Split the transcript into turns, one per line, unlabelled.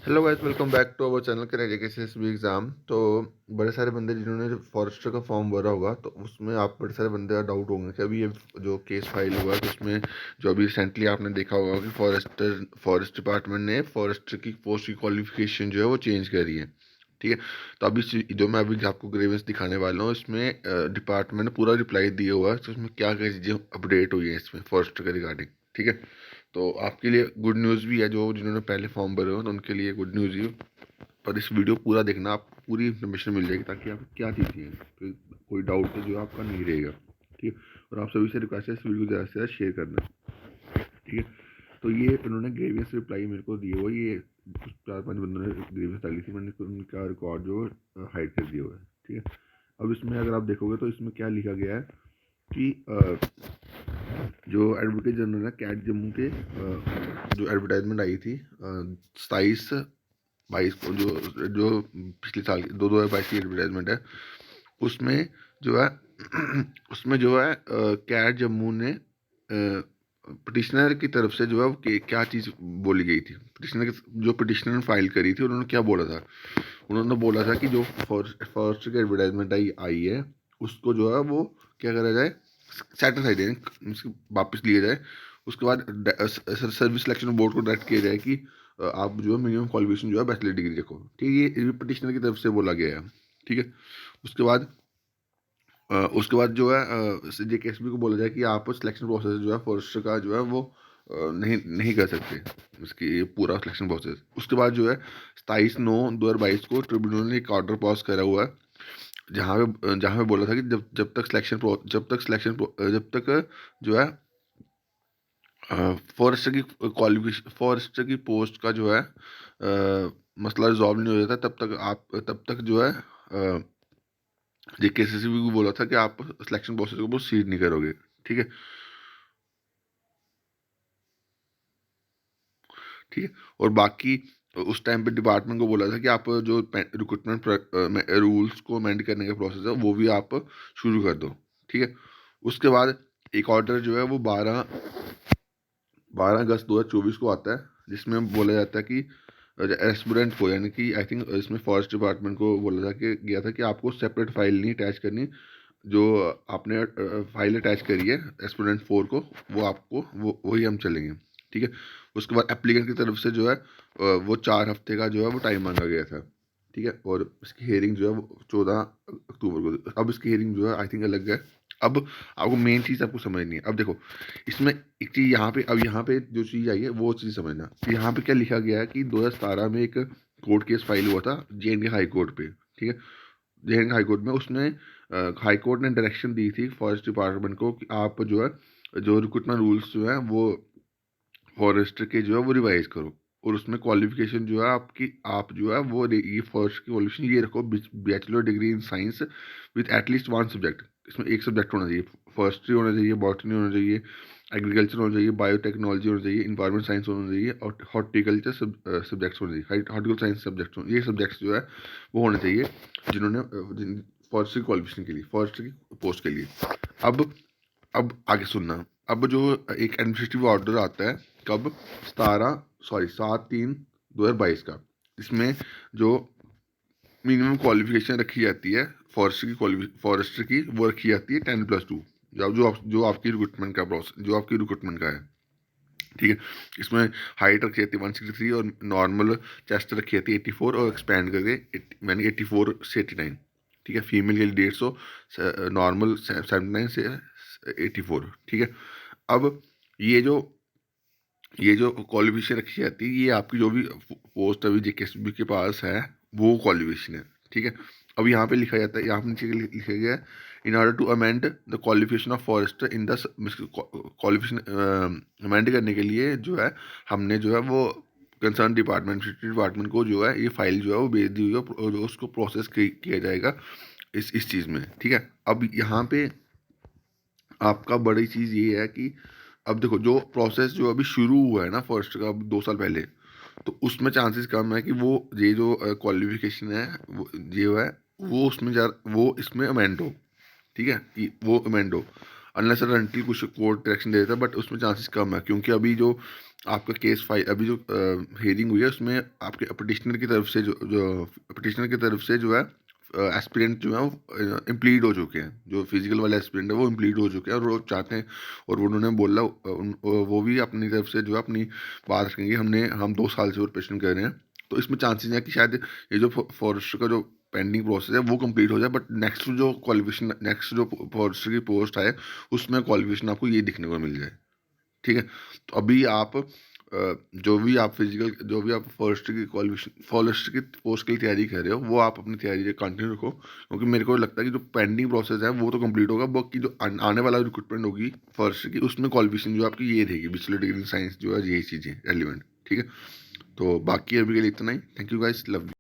Hello guys, welcome back to our channel करें education SB exam. तो बड़े सारे बंदे जिन्होंने फॉरेस्टर का फॉर्म भरा होगा, तो उसमें आप बड़े सारे बंदे का डाउट होंगे कि अभी ये जो केस फाइल हुआ है, तो उसमें जो अभी रिसेंटली आपने देखा होगा कि फॉरेस्ट डिपार्टमेंट ने फॉरेस्टर की पोस्ट की क्वालिफिकेशन जो है वो चेंज करी है। ठीक है। तो अभी जो मैं अभी आपको ग्रेवेंस दिखाने वाला हूँ, इसमें डिपार्टमेंट ने पूरा रिप्लाई दिया हुआ है, तो उसमें क्या क्या चीज़ें अपडेट हुई है इसमें फॉरेस्टर के रिगार्डिंग। ठीक है। तो आपके लिए गुड न्यूज़ भी है, जो जिन्होंने पहले फॉर्म भरे हो तो उनके लिए गुड न्यूज़ ही। पर इस वीडियो पूरा देखना, आपको पूरी इन्फॉर्मेशन मिल जाएगी ताकि आपको क्या चीज़ चाहिए, तो कोई डाउट है जो आपका नहीं रहेगा। ठीक है। और आप सभी से रिक्वेस्ट है इस वीडियो को ज़्यादा से ज़्यादा शेयर करना। ठीक है। तो ये उन्होंने ग्रेवियस रिप्लाई मेरे को दिए हुआ, ये कुछ 4-5 बंदों ने ग्रेवियस डाली थी, मैंने उनका रिकॉर्ड जो हाइड कर दिया हुआ है। ठीक है। अब इसमें अगर आप देखोगे तो इसमें क्या लिखा गया है कि जो एडवोकेट जनरल है कैट जम्मू के, जो एडवर्टाइजमेंट आई थी 27-22 को, जो जो पिछले साल की 2022 की एडवर्टाइजमेंट है, उसमें जो है उसमें जो है कैट जम्मू ने पिटिशनर की तरफ से जो है क्या चीज़ बोली गई थी। जो पिटिशनर ने फाइल करी थी, उन्होंने क्या बोला था। उन्होंने बोला था कि जो फर्स्ट की एडवर्टाइजमेंट आई है, उसको जो है वो क्या करा जाए, सेटिस्फाइड है, वापस लिया जाए। उसके बाद सर्विस सिलेक्शन बोर्ड को डायरेक्ट किया जाए कि आप जो है मिनिमम क्वालिफिकेशन जो है बैचलर डिग्री रखो। ठीक है। ये पिटिशनर की तरफ से बोला गया है। ठीक है। उसके बाद उसके बाद जो है जेकेएसबी को बोला जाए कि आप सिलेक्शन प्रोसेस जो है फॉरेस्टर का जो है वो नहीं नहीं कर सकते, उसकी ये पूरा सिलेक्शन प्रोसेस। उसके बाद जो है 27/9/2022 को ट्रिब्यूनल ने एक ऑर्डर पास करा हुआ है, जहाँ पे बोला था कि जब तक जो है फॉरेस्टर की पोस्ट का जो है मसला रिजॉल्व नहीं हो जाता, तब तक जो है ये केसीसीबी को बोला था कि आप सिलेक्शन प्रोसेस को प्रोसीड नहीं करोगे। ठीक है। ठीक है। और बाकी उस टाइम पे डिपार्टमेंट को बोला था कि आप जो रिक्रूटमेंट रूल्स को अमेंड करने का प्रोसेस है वो भी आप शुरू कर दो। ठीक है। उसके बाद एक ऑर्डर जो है वो 12 अगस्त 2024 को आता है, जिसमें बोला जाता है कि एस्पिरेंट को, यानी कि आई थिंक इसमें फॉरेस्ट डिपार्टमेंट को बोला था कि गया था कि आपको सेपरेट फाइल नहीं अटैच करनी। जो आपने फाइल अटैच करी है एस्पिरेंट 4 को, वो आपको वही हम चलेंगे। ठीक है। उसके बाद एप्लीकेंट की तरफ से जो है वो 4 हफ्ते का जो है वो टाइम मांगा गया था। ठीक है। और इसकी हेयरिंग जो है वो 14 अक्टूबर को, अब इसकी हेयरिंग जो है आई थिंक अलग है। अब आपको मेन चीज़ आपको समझनी है। अब देखो, इसमें एक चीज़ यहाँ पे जो चीज़ आई है वो चीज़ समझना। यहाँ पे क्या लिखा गया है कि 2017 में एक कोर्ट केस फाइल हुआ था जे हाई कोर्ट पे। ठीक है। जे हाई कोर्ट में उसने हाई कोर्ट ने डायरेक्शन दी थी फॉरेस्ट डिपार्टमेंट को कि आप जो है जो रिक्रूटमेंट रूल्स जो है वो फॉरेस्टर के जो है वो रिवाइज करो। और उसमें क्वालिफिकेशन जो है आपकी, आप जो है वो ये फॉरेस्ट की क्वालिफिकेशन ये रखो, bachelor degree in science with at least 1 subject. इसमें एक सब्जेक्ट होना चाहिए, फॉरेस्ट्री होना चाहिए, बॉटनी होना चाहिए, एग्रीकल्चर होना चाहिए, बायोटेक्नोलॉजी होना चाहिए, इन्वायरमेंट साइंस होना चाहिए, और हॉर्टिकल्चर सब्जेक्ट्स होने चाहिए, हॉर्टिकल साइंस सब्जेक्ट्स ये सब्जेक्ट्स जो है वो होने चाहिए जिन्होंने फॉरेस्ट्री क्वालिफिकेशन के लिए, फॉरेस्ट्री की पोस्ट के लिए। अब आगे सुनना। अब जो एक एडमिनिस्ट्रेटिव ऑर्डर आता है, कब, 7/3/2022 का। इसमें जो मिनिमम क्वालिफिकेशन रखी जाती है फॉरेस्टर की, वो रखी जाती है 10+2। जो आपकी रिक्रूटमेंट का प्रोसेस, जो आपकी रिक्रूटमेंट का है। ठीक है। इसमें हाइट रखी जाती है 163, और नॉर्मल चेस्ट रखी जाती है 84, और एक्सपैंड करके मैंने 84 से 89। ठीक है। फीमेल के लिए 150, नॉर्मल 79 से 84। ठीक है। अब ये जो क्वालिफिकेशन रखी जाती है, ये आपकी जो भी पोस्ट अभी जेकेएसबी के पास है वो क्वालिफिकेशन है। ठीक है। अब यहाँ पे लिखा जाता है, यहाँ पे नीचे लिखा गया है, in order to amend the qualification of forester in the qualification amend करने के लिए जो है हमने जो है वो कंसर्न डिपार्टमेंट को जो है ये फाइल जो है वो भेज दी हुई है, और उसको प्रोसेस किया जाएगा इस चीज़ में। ठीक है। अब यहाँ पे आपका बड़ी चीज़ ये है कि अब देखो, जो प्रोसेस जो अभी शुरू हुआ है ना फर्स्ट का, 2 साल पहले, तो उसमें चांसेस कम है कि वो ये जो क्वालिफिकेशन है वो जो है वो उसमें जा वो इसमें अमेंड हो। ठीक है। वो अमेंड हो। अनलेस और अनटिल कुछ कोर्ट डायरेक्शन दे देता है, बट उसमें चांसेस कम है, क्योंकि अभी जो आपका केस फाइल, अभी जो हियरिंग हुई है उसमें आपके पिटिशनर की तरफ से जो पिटिशनर की तरफ से जो है एस्पिरेंट जो है वो इम्प्लीड हो चुके हैं, जो फिजिकल वाले एस्पिरेंट है वो इम्प्लीड हो चुके हैं, और वो चाहते हैं, और वो उन्होंने बोला वो भी अपनी तरफ से जो है अपनी बात रखेंगे, हम 2 साल से प्रेशन कर रहे हैं। तो इसमें चांसेस है कि शायद ये जो फॉरेस्टर का जो पेंडिंग प्रोसेस है वो कंप्लीट हो जाए, बट नेक्स्ट जो फॉरेस्टर की पोस्ट है उसमें क्वालिफिकेशन आपको ये दिखने को मिल जाए। ठीक है, तो अभी आप जो भी आप फॉरेस्टर की क्वालिफिकेशन फॉरेस्टर की पोस्ट के लिए तैयारी कर रहे हो, वो आप अपनी तैयारी कंटिन्यू रखो, क्योंकि मेरे को लगता है कि जो पेंडिंग प्रोसेस है वो तो कंप्लीट होगा, बाकी जो आने वाला रिक्रूटमेंट होगी फॉरेस्टर की, उसमें क्वालिफिकेशन जो आपकी ये रहेगी, बैचलर डिग्री इन साइंस जो है, यही चीज़ें रेलिवेंट। ठीक है, तो बाकी अभी के लिए इतना ही। Thank you guys, love.